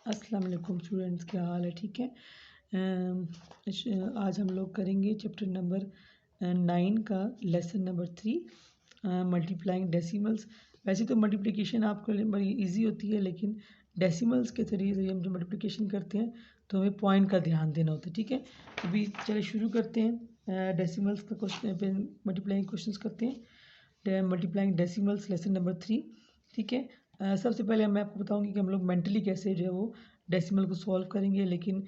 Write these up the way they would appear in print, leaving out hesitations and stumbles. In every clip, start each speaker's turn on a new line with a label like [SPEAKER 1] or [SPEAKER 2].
[SPEAKER 1] अस्सलाम वालेकुम स्टूडेंट्स, क्या हाल है? ठीक है। आज हम लोग करेंगे चैप्टर नंबर 9 का लेसन नंबर 3 मल्टीप्लाइंग डेसिमल्स। वैसे तो मल्टीप्लिकेशन आपके लिए बड़ी इजी होती है, लेकिन डेसिमल्स के जरिए हम जो मल्टीप्लिकेशन करते हैं तो हमें पॉइंट का ध्यान देना होता है। ठीक है, अभी चलिए शुरू करते हैं। डेसिमल्स का क्वेश्चन पे मल्टीप्लाइंग क्वेश्चंस करते हैं। Multiplying decimals lesson number 3। ठीक है। सबसे पहले मैं आपको बताऊंगी कि हम लोग मेंटली कैसे जो है वो डेसिमल को सॉल्व करेंगे। लेकिन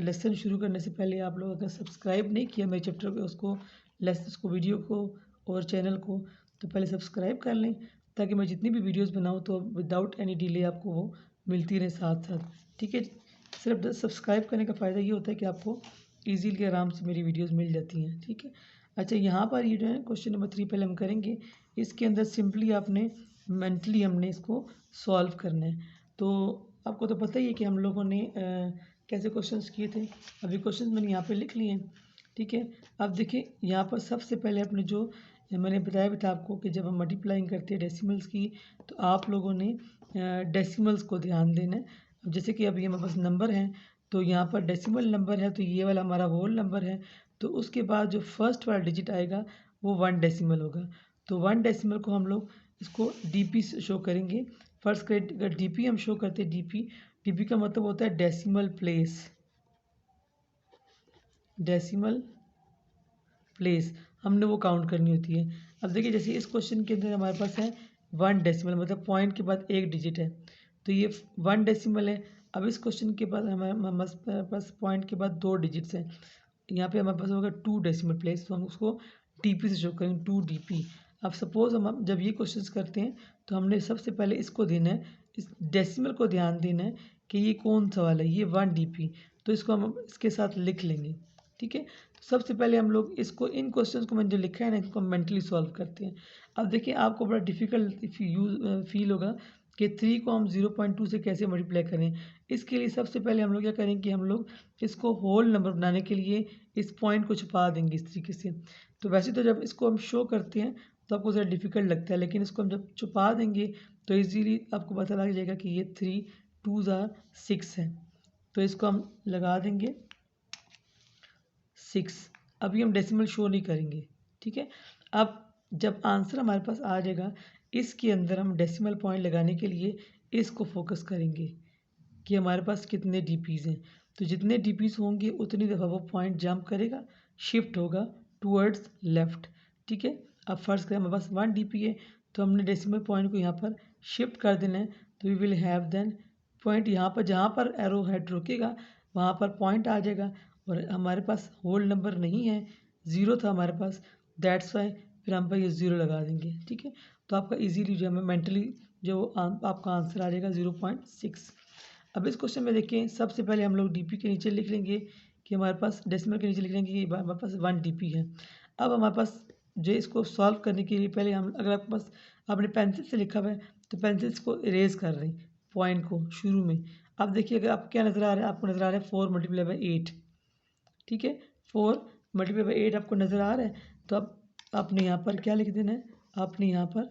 [SPEAKER 1] लेसन शुरू करने से पहले आप लोग अगर सब्सक्राइब नहीं किया मेरे चैप्टर पे उसको वीडियो को और चैनल को, तो पहले सब्सक्राइब कर लें ताकि मैं जितनी भी वीडियोस बनाऊं तो विदाउट एनी डिले आपको वो मिलती रहे साथ साथ। ठीक है, सिर्फ सब्सक्राइब करने का फ़ायदा ये होता है कि आपको ईजीली आराम से मेरी वीडियोज़ मिल जाती हैं। ठीक है। अच्छा, यहाँ पर ये जो है क्वेश्चन नंबर 3 पहले हम करेंगे। इसके अंदर सिंपली आपने मेंटली हमने इसको सॉल्व करना है। तो आपको तो पता ही है कि हम लोगों ने कैसे क्वेश्चंस किए थे। अभी क्वेश्चंस मैंने यहाँ पे लिख लिए हैं। ठीक है, अब देखिए यहाँ पर सबसे पहले अपने जो मैंने बताया भी था आपको कि जब हम मल्टीप्लाइंग करते हैं डेसिमल्स की, तो आप लोगों ने डेसिमल्स को ध्यान देना है। अब जैसे कि अभी हमारे पास नंबर हैं, तो यहाँ पर डेसिमल नंबर है, तो ये वाला हमारा होल नंबर है। तो उसके बाद जो फर्स्ट वाला डिजिट आएगा वो 1 डेसिमल होगा। तो 1 डेसिमल को हम लोग इसको डीपी से शो करेंगे। फर्स्ट करें, अगर डीपी हम शो करते हैं, डीपी का मतलब होता है डेसिमल प्लेस। डेसिमल प्लेस हमने वो काउंट करनी होती है। अब देखिए जैसे इस क्वेश्चन के अंदर हमारे पास है 1 डेसिमल, मतलब पॉइंट के बाद एक डिजिट है, तो ये 1 डेसिमल है। अब इस क्वेश्चन के बाद हमारे पास पॉइंट के बाद 2 डिजिट्स हैं। यहाँ पे हमारे पास होगा 2 डेसिमल प्लेस, तो हम उसको डीपी से शो करेंगे, 2 डीपी। अब सपोज हम जब ये क्वेश्चंस करते हैं तो हमने सबसे पहले इसको देना है, इस डेसिमल को ध्यान देना है कि ये कौन सा वाला है, ये 1 डीपी। तो इसको हम इसके साथ लिख लेंगे। ठीक है, तो सबसे पहले हम लोग इसको, इन क्वेश्चंस को मैंने जो लिखा है ना, इसको मेंटली सॉल्व करते हैं। अब देखिए आपको बड़ा डिफिकल्ट फील होगा कि 3 को हम 0.2 से कैसे मल्टीप्लाई करें। इसके लिए सबसे पहले हम लोग क्या करेंगे कि हम लोग इसको होल नंबर बनाने के लिए इस पॉइंट को छुपा देंगे इस तरीके से। तो वैसे तो जब इसको हम शो करते हैं तो आपको ज़रा डिफिकल्ट लगता है, लेकिन इसको हम जब छुपा देंगे तो इजीली आपको पता लग जाएगा कि ये 3 2 6 है। तो इसको हम लगा देंगे 6। अभी हम डेसिमल शो नहीं करेंगे। ठीक है, अब जब आंसर हमारे पास आ जाएगा, इसके अंदर हम डेसिमल पॉइंट लगाने के लिए इसको फोकस करेंगे कि हमारे पास कितने डीपीज़ हैं। तो जितने डीपीज़ होंगे उतनी दफ़ा वो पॉइंट जंप करेगा, शिफ्ट होगा टूवर्ड्स लेफ़्ट। ठीक है, अब फर्स्ट करें हमारे पास 1 डीपी है, तो हमने डेसिमल पॉइंट को यहाँ पर शिफ्ट कर देना है। तो we will have then point यहाँ पर, जहाँ पर एरो हेड रुकेगा वहाँ पर पॉइंट आ जाएगा। और हमारे पास होल नंबर नहीं है, ज़ीरो था हमारे पास, दैट्स वाई फिर हम पर ये ज़ीरो लगा देंगे। ठीक है, तो आपका इजीली जो है मेंटली जो आपका आंसर आ जाएगा 0.6। अब इस क्वेश्चन में देखिए सबसे पहले हम लोग डीपी के नीचे लिख लेंगे कि हमारे पास, डेसिमल के नीचे लिख लेंगे कि हमारे पास 1 डीपी है। अब हमारे पास जो इसको सॉल्व करने के लिए पहले हम, अगर आपके पास आपने पेंसिल से लिखा हुआ है तो पेंसिल्स को इरेज कर रहे हैं पॉइंट को शुरू में। अब देखिए अगर आप क्या नज़र आ रहा है, आपको नज़र आ रहा है 4 मल्टीप्लाई बाई 8। ठीक है, 4 मल्टीप्लाई बाई 8 आपको नज़र आ रहा है। तो अब आपने यहाँ पर क्या लिख देना है, आपने यहाँ पर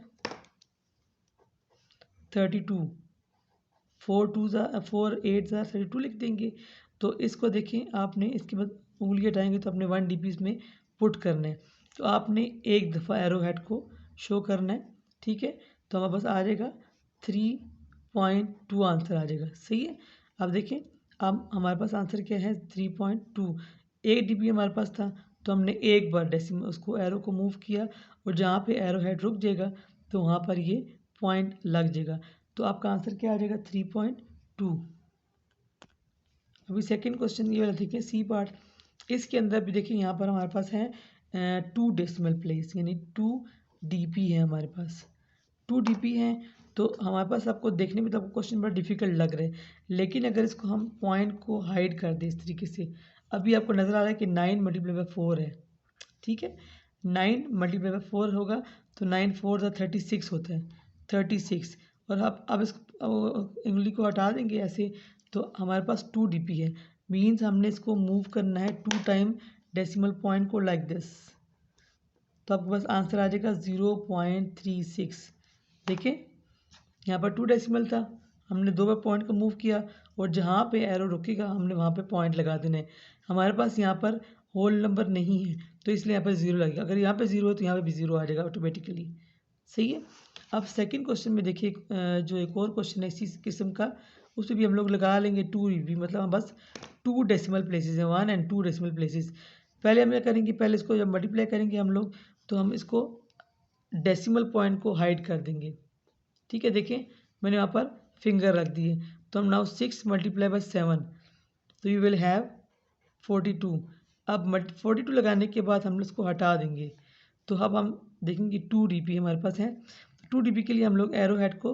[SPEAKER 1] 32, 4 8 32 लिख देंगे। तो इसको देखें, आपने इसके बाद उंगली हटाएंगे तो अपने 1 डीपी में पुट करना है। तो आपने एक दफ़ा एरो हेड को शो करना है। ठीक है, तो हमारे पास आ जाएगा 3.2 आंसर आ जाएगा। सही है, अब देखें अब हमारे पास आंसर क्या है 3.2। एक डीपी हमारे पास था, तो हमने एक बार डेसिमल उसको एरो को मूव किया और जहाँ पे एरो हेड रुक जाएगा तो वहाँ पर ये पॉइंट लग जाएगा। तो आपका आंसर क्या आ जाएगा 3.2। अभी सेकंड क्वेश्चन ये वाला देखिए, सी पार्ट। इसके अंदर भी देखिए यहाँ पर हमारे पास है 2 डेसिमल प्लेस, यानी 2 डीपी है हमारे पास। 2 डीपी है, तो हमारे पास आपको देखने में तो आपको क्वेश्चन बड़ा डिफिकल्ट लग रहा है, लेकिन अगर इसको हम पॉइंट को हाइड कर दें इस तरीके से, अभी आपको नज़र आ रहा है कि 9 मल्टीप्लाई बाई 4 है। ठीक है, 9 मल्टीप्लाई बाई 4 होगा तो 9 4 36 होता है, 36। और अब इस उंगली को हटा देंगे ऐसे, तो हमारे पास 2 डीपी है। मीन्स हमने इसको मूव करना है 2 टाइम डेसिमल पॉइंट को लाइक दिस। तो आपके पास आंसर आ जाएगा 0.36। देखिए यहाँ पर 2 डेसिमल था, हमने 2 बार पॉइंट को मूव किया और जहाँ पे एरो रुकेगा हमने वहाँ पे पॉइंट लगा देना है। हमारे पास यहाँ पर होल नंबर नहीं है तो इसलिए यहाँ पर 0 लगेगा। अगर यहाँ पे 0 है तो यहाँ पे भी 0 आ जाएगा ऑटोमेटिकली। सही है। अब सेकंड क्वेश्चन में देखिए जो एक और क्वेश्चन है इसी किस्म का, उसमें भी हम लोग लगा लेंगे 2 भी, मतलब हम बस 2 डेसिमल प्लेसेस हैं, 1 एंड 2 डेसिमल प्लेसेस। पहले हम क्या करेंगे, पहले इसको जब मल्टीप्लाई करेंगे हम लोग तो हम इसको डेसिमल पॉइंट को हाइड कर देंगे। ठीक है, देखिए मैंने वहाँ पर फिंगर रख दिए। तो हम नाउ 6 मल्टीप्लाई बाय 7 तो यू विल हैव 42। अब 42 लगाने के बाद हम इसको हटा देंगे। तो अब हम देखेंगे 2 dp हमारे पास है। 2 dp के लिए हम लोग एरो हेड को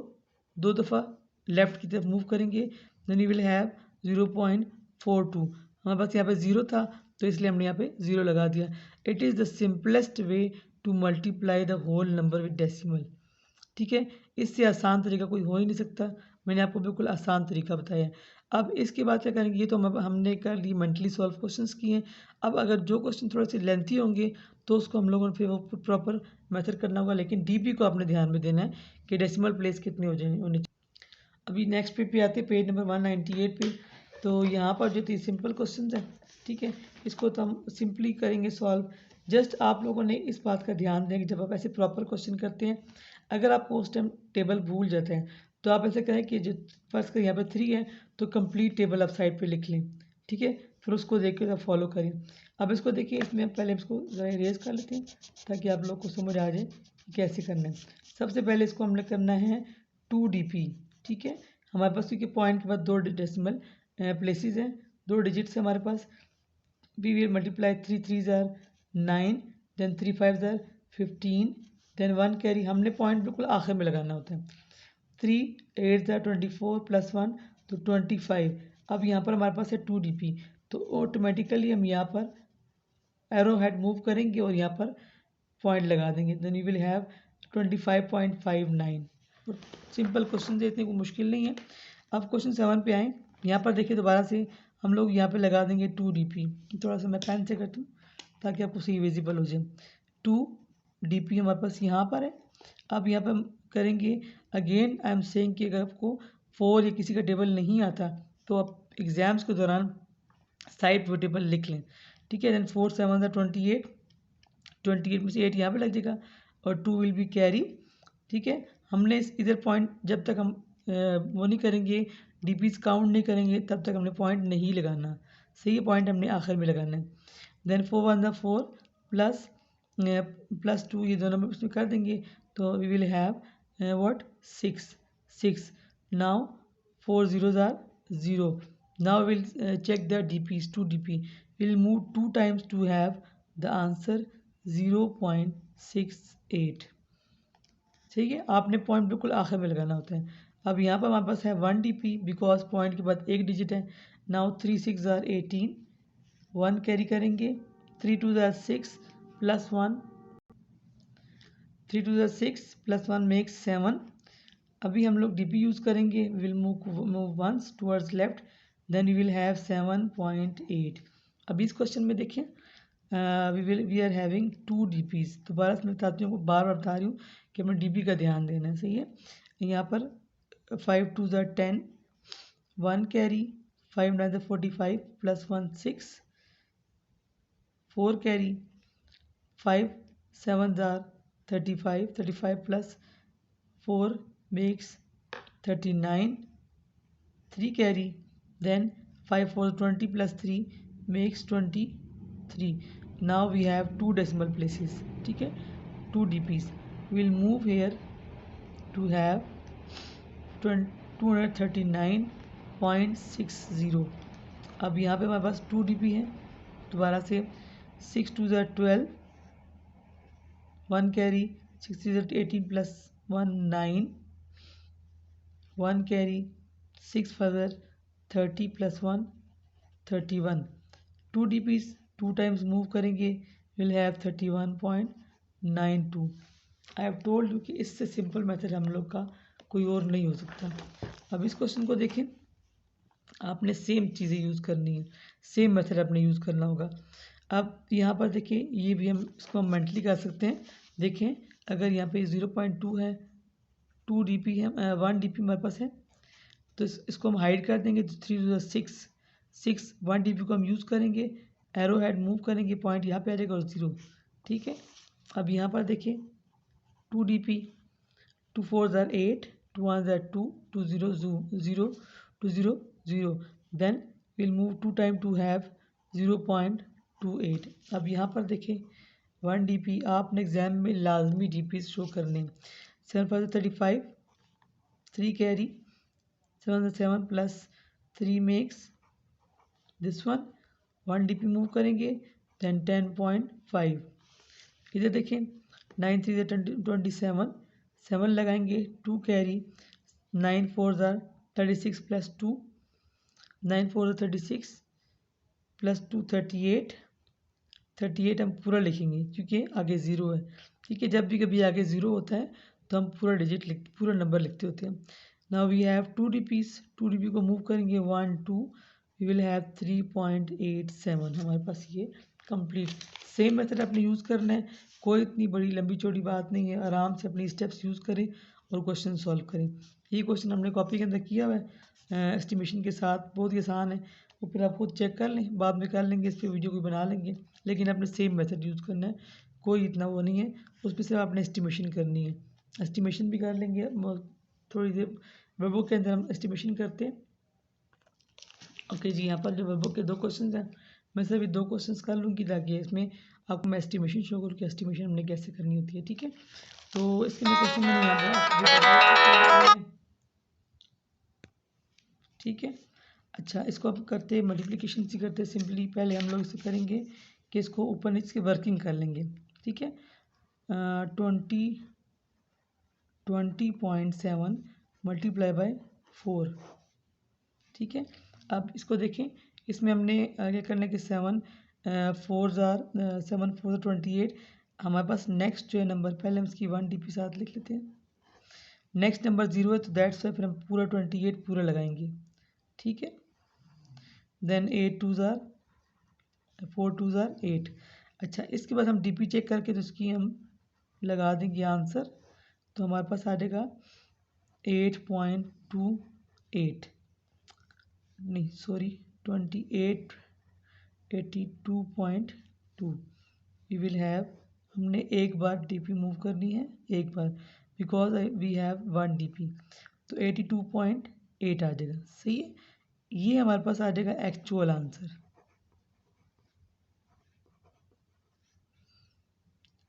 [SPEAKER 1] 2 दफ़ा लेफ़्ट की तरफ मूव करेंगे। Then you will have 0.42। हमारे पास यहाँ पे 0 था तो इसलिए हमने यहाँ पे 0 लगा दिया। It is the simplest way to multiply the whole number with decimal. ठीक है, इससे आसान तरीका कोई हो ही नहीं सकता। मैंने आपको बिल्कुल आसान तरीका बताया। अब इसके बाद क्या करेंगे, ये तो हमने कर ली मेंटली सॉल्व क्वेश्चंस किए। अब अगर जो क्वेश्चन थोड़े से लेंथी होंगे तो उसको हम लोगों ने फिर वो प्रॉपर मेथड करना होगा, लेकिन डीपी को आपने ध्यान में देना है कि डेसिमल प्लेस कितने होने चाहिए। अभी नेक्स्ट पेज पे आते हैं, पेज नंबर 198 पे। तो यहाँ पर जो थी सिंपल क्वेश्चन है, ठीक है, इसको तो हम सिंपली करेंगे सॉल्व। जस्ट आप लोगों ने इस बात का ध्यान दें कि जब आप ऐसे प्रॉपर क्वेश्चन करते हैं, अगर आपको उस टाइम टेबल भूल जाते हैं तो आप ऐसे करें कि जो फर्स्ट का यहाँ पे 3 है तो कंप्लीट टेबल आप साइड पे लिख लें। ठीक है, फिर उसको देख के आप फॉलो करें। अब इसको देखिए, इसमें पहले इसको ज़रा इरेज कर लेते हैं ताकि आप लोग को समझ आ जाए कि कैसे करना है। सबसे पहले इसको हमने करना है 2 dp। ठीक है, हमारे पास क्योंकि पॉइंट के बाद 2 डेसिमल प्लेसेस हैं, 2 डिजिट्स हैं हमारे पास। वी विल मल्टीप्लाई 3 3 ज़ार 9, देन 3 5 ज़ार 15, देन 1 कैरी। हमने पॉइंट बिल्कुल आखिर में लगाना होता है। 3 8 ज़ार 24 प्लस 1 तो 25। अब यहाँ पर हमारे पास है 2 dp, तो ऑटोमेटिकली हम यहाँ पर एरो हेड मूव करेंगे और यहाँ पर पॉइंट लगा देंगे। Then you will have 25.59। Simple question है, इतने को मुश्किल नहीं है। अब क्वेश्चन 7 पे आए। यहाँ पर देखिए दोबारा से हम लोग यहाँ पे लगा देंगे 2 dp। थोड़ा सा मैं पेन से करता हूँ ताकि आपको सही विजिबल हो जाए। 2 dp हमारे पास यहाँ पर है। अब यहाँ पर हम करेंगे अगेन, आई एम सेइंग कि अगर आपको 4 या किसी का टेबल नहीं आता तो आप एग्ज़ाम्स के दौरान साइड वो टेबल लिख लें। ठीक है, देन 4 7 28, 28 में से 8 यहाँ पे लग जाएगा और 2 विल बी कैरी। ठीक है, हमने इधर पॉइंट जब तक हम वो नहीं करेंगे, डीपीज काउंट नहीं करेंगे, तब तक हमने पॉइंट नहीं लगाना। सही, पॉइंट हमने आखिर में लगाना है। देन 4 1 4 प्लस 2, ये दोनों में उसमें कर देंगे तो we will have what 6। Now 4 0 ज़ार 0। Now we'll check the DPs, 2 DP. We'll move 2 times to have the answer 0.68। ठीक है, आपने पॉइंट बिल्कुल आखिर में लगाना होता है। अब यहाँ पर हमारे पास है 1 DP बिकॉज पॉइंट के बाद एक डिजिट है। नाउ 3 6 ज़ार 18, 1 कैरी करेंगे। 3 2 ज़ार 6 प्लस 1, 3 2 ज़ार 6 प्लस 1 मेक्स 7। अभी हम लोग DP यूज़ करेंगे। Will move once towards left, then you will have 7.8। अभी इस क्वेश्चन में देखें, वी आर हैविंग 2 DPs। दोबारा से मैं साथियों को बार बार बता रही हूँ कि हमें DP का ध्यान देना है। सही है, यहाँ पर 5 2 ज़ार 10, 1 carry, 5 9 tsar 45 plus 1 6, 4 carry, 5 7 tsar 35, 35 plus 4 makes 39, 3 carry, then 5 4 20 plus 3 makes 23। now we have 2 decimal places। ठीक है, 2 DPs। we'll move here to have 239.60। अब यहाँ पे हमारे पास 2 DP है। दोबारा से 6 2 ज़ार 12, 1 कैरी, 6 3 ज़ार 18 plus 1 9, 1 carry, 6 5 30 plus 1 31। 2 DPs 2 times move करेंगे, will have 31.92। I have told you कि इससे सिंपल मेथड हम लोग का कोई और नहीं हो सकता। अब इस क्वेश्चन को देखें, आपने सेम चीज़ें यूज़ करनी है, सेम मेथड आपने यूज़ करना होगा। अब यहाँ पर देखिए, ये भी हम इसको हम मेंटली कर सकते हैं। देखें, अगर यहाँ पे 0.2 है, 2 DP है, 1 DP हमारे पास है, तो इसको हम हाइड कर देंगे। तो 3 टू 6 6 1 dp को हम यूज़ करेंगे, एरो हेड मूव करेंगे, पॉइंट यहाँ पे आ जाएगा और 0। ठीक है, अब यहाँ पर देखिए 2 dp, 2 4s are 8, 2 1s are 2, 2 0 0 2 0 0, then we'll move 2 time to have 0.28। अब यहाँ पर देखें 1 dp आपने एग्जाम में लाजमी dp शो करने। 7 5 35, 3 carry, 7 7 plus 3 makes this one, 1 dp move करेंगे, then 10.5। इधर देखें 9 3 27, 7 लगाएंगे, 2 कैरी, 9 4 36 प्लस 2, 9 4 36 प्लस 2 38, 38 हम पूरा लिखेंगे क्योंकि आगे 0 है। ठीक है, जब भी कभी आगे 0 होता है तो हम पूरा नंबर लिखते होते हैं। Now we have 2 dps, 2 dp को मूव करेंगे 1 2, वी विल हैव 3.87। हमारे पास ये कंप्लीट। सेम मेथड आपने यूज़ करना है, कोई इतनी बड़ी लंबी चौड़ी बात नहीं है, आराम से अपनी स्टेप्स यूज़ करें और क्वेश्चन सॉल्व करें। ये क्वेश्चन हमने कॉपी के अंदर किया हुआ है एस्टिमेशन के साथ, बहुत ही आसान है, वो फिर आप खुद चेक कर लें, बाद में कर लेंगे, इस पर वीडियो कोई बना लेंगे, लेकिन आपने सेम मेथड यूज़ करना है, कोई इतना वो नहीं है, उस पर सिर्फ आपने एस्टिमेशन करनी है। एस्टिमेशन भी कर लेंगे थोड़ी देर, वेबबुक के अंदर हम एस्टिमेशन करते हैं। ओके जी, यहाँ पर जो वेबबुक के 2 क्वेश्चन हैं, मैं सिर्फ 2 क्वेश्चन कर लूँगी ताकि इसमें आपको मैं एस्टिमेशन शो करूँ कि एस्टिमेशन हमने कैसे करनी होती है। ठीक है, तो इसके लिए क्वेश्चन मैंने यहाँ पर, ठीक है। अच्छा, इसको अब करते हैं मल्टीप्लिकेशन से करते हैं सिंपली। पहले हम लोग इसे करेंगे कि इसको ऊपर नीचे की वर्किंग कर लेंगे। ठीक है, 20.7 मल्टीप्लाई बाय 4। ठीक है, अब इसको देखें, इसमें हमने क्या करना है कि 7 4 7 4 28। हमारे पास नेक्स्ट जो है नंबर, पहले हम इसकी 1 dp साथ लिख लेते हैं। नेक्स्ट नंबर 0 है तो दैट्स वाई फिर हम पूरा 28 पूरा लगाएंगे। ठीक है, देन 8 2 4 2 8। अच्छा, इसके बाद हम dp चेक करके तो इसकी हम लगा देंगे आंसर, तो हमारे पास आ जाएगा 8.28, नहीं सॉरी 82.2। वी विल हैव, हमने एक बार dp मूव करनी है, एक बार, बिकॉज वी हैव 1 dp, तो 82.8 आ जाएगा। सही है, ये हमारे पास आ जाएगा एक्चुअल आंसर।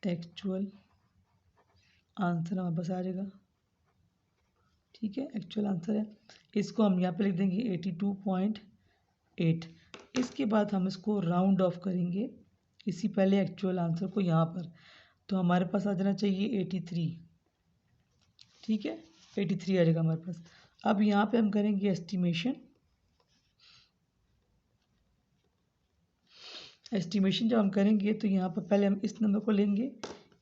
[SPEAKER 1] एक्चुअल आंसर हमारे पास आ जाएगा। ठीक है, एक्चुअल आंसर है, इसको हम यहाँ पे लिख देंगे 82.8। इसके बाद हम इसको राउंड ऑफ करेंगे इसी पहले एक्चुअल आंसर को यहाँ पर, तो हमारे पास आ जाना चाहिए 83। ठीक है, 83 आ जाएगा हमारे पास। अब यहाँ पे हम करेंगे एस्टिमेशन। एस्टिमेशन जब हम करेंगे तो यहाँ पर पहले हम इस नंबर को लेंगे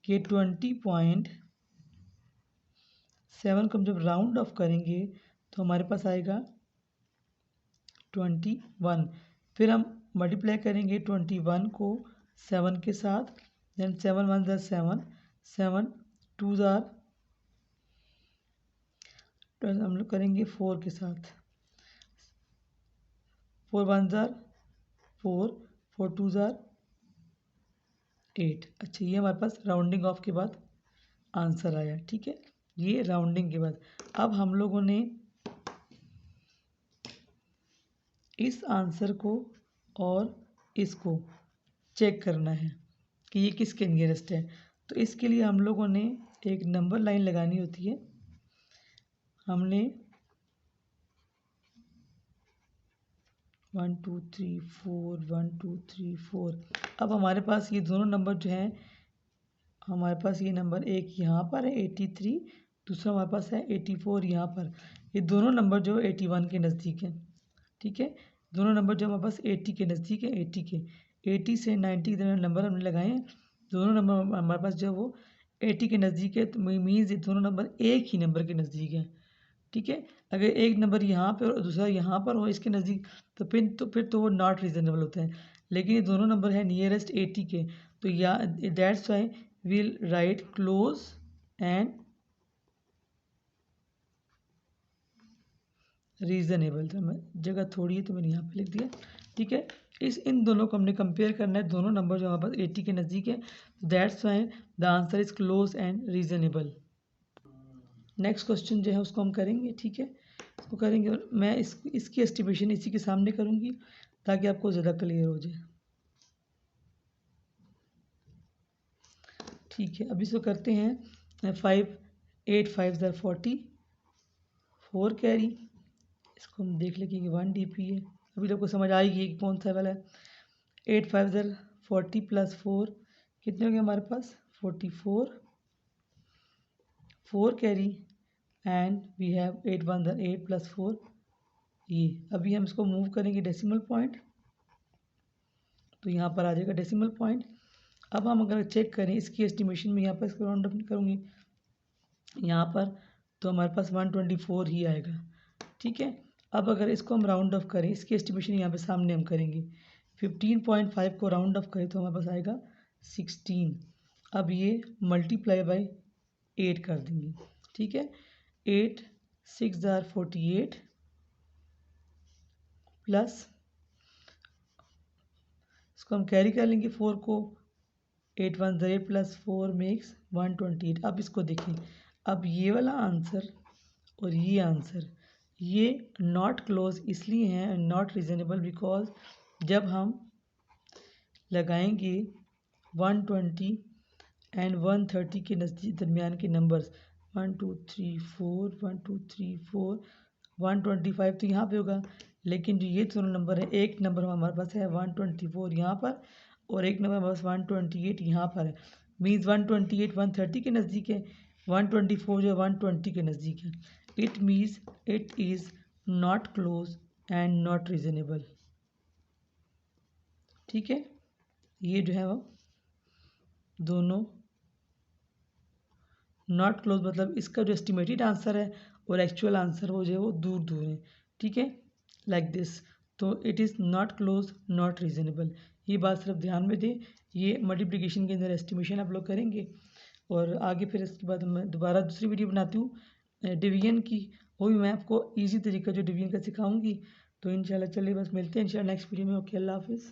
[SPEAKER 1] कि 20.7 को हम जब राउंड ऑफ करेंगे तो हमारे पास आएगा 21। फिर हम मल्टीप्लाई करेंगे 21 को 7 के साथ, देन 7 1 7, 7 2 हम लोग करेंगे 4 के साथ, 4 1 4, 4 2 8। अच्छा, ये हमारे पास राउंडिंग ऑफ के बाद आंसर आया। ठीक है, ये राउंडिंग के बाद अब हम लोगों ने इस आंसर को और इसको चेक करना है कि ये किसके नियरेस्ट है। तो इसके लिए हम लोगों ने एक नंबर लाइन लगानी होती है। हमने 1 2 3 4 1 2 3 4। अब हमारे पास ये दोनों नंबर जो हैं, हमारे पास ये नंबर एक यहाँ पर है 83, दूसरा हमारे पास है 84 यहाँ पर। ये दोनों नंबर जो 81 के नज़दीक हैं। ठीक है, दोनों नंबर जो हमारे पास 80 के नज़दीक है, 80 से 90 के दरमियान नंबर हमने लगाए हैं। दोनों नंबर हमारे पास जो है वो 80 के नज़दीक है, तो मीन्स ये दोनों नंबर एक ही नंबर के नज़दीक हैं। ठीक है, अगर एक नंबर यहाँ पे और दूसरा यहाँ पर हो इसके नज़दीक, तो फिर तो वो नॉट रीजनेबल होते हैं। लेकिन ये दोनों नंबर है नियरेस्ट 80 के, तो या that's why will write close and reasonable था। मैं जगह थोड़ी है तो मैंने यहाँ पे लिख दिया। ठीक है, इन दोनों को हमने कंपेयर करना है, दोनों नंबर जो हमारे पास 80 के नज़दीक है, that's why the answer is close and reasonable. Next question जो है उसको हम करेंगे। ठीक है, इसको करेंगे और मैं इसकी एस्टिमेशन इसी के सामने करूँगी ताकि आपको ज़्यादा क्लियर हो जाए। ठीक है, अभी इसको करते हैं 5 8 5 40 4 कैरी। इसको हम देख लेंगे कि 1 DP है, अभी आपको समझ आएगी कि कौन सा वाला है। 8 5 40 प्लस 4 कितने हो गए हमारे पास 44, 4 carry and we have 8 1 8 plus 4 ये। अभी हम इसको मूव करेंगे डेसिमल पॉइंट, तो यहाँ पर आ जाएगा डेसिमल पॉइंट। अब हम अगर चेक करें इसकी एस्टिमेशन में, यहाँ पर इसको राउंड अप करूँगी यहाँ पर, तो हमारे पास 124 ही आएगा। ठीक है, अब अगर इसको हम राउंड ऑफ करें, इसकी एस्टिमेशन यहाँ पे सामने हम करेंगे, 15.5 को राउंड ऑफ करें तो हमारे पास आएगा 16। अब ये मल्टीप्लाई बाय 8 कर देंगे। ठीक है, 8 6 48 प्लस इसको हम कैरी कर लेंगे 4 को, 8 1 8 प्लस 4 मेक्स 128। अब इसको देखें, अब ये वाला आंसर और ये आंसर ये नॉट क्लोज इसलिए हैं, नॉट रीजनेबल, बिकॉज जब हम लगाएंगे 120 एंड 130 के नज़दीक दरमियान के नंबर्स 1 2 3 4 1 2 3 4 125 तो यहाँ पे होगा, लेकिन जो ये दोनों नंबर है, एक नंबर हमारे पास है 124 यहाँ पर और एक नंबर हमारे पास 128 यहाँ पर है। मीन्स 128 130 के नज़दीक है, 124 जो 120 के नज़दीक है। It means it is not close and not reasonable. ठीक है, ये जो है वो दोनों नॉट क्लोज मतलब इसका जो एस्टिमेटेड आंसर है और एक्चुअल आंसर हो जाए वो दूर दूर है। ठीक है, लाइक दिस। तो it is not close not reasonable, ये बात सिर्फ ध्यान में दें। ये मल्टीप्लिकेशन के अंदर एस्टिमेशन आप लोग करेंगे और आगे फिर इसके बाद मैं दोबारा दूसरी वीडियो बनाती हूँ डिवीजन की, वो भी मैं आपको ईजी तरीका जो डिवीजन का सिखाऊंगी। तो इंशाल्लाह चलिए बस मिलते हैं इंशाल्लाह नेक्स्ट वीडियो में। ओके, अल्लाह हाफिज़।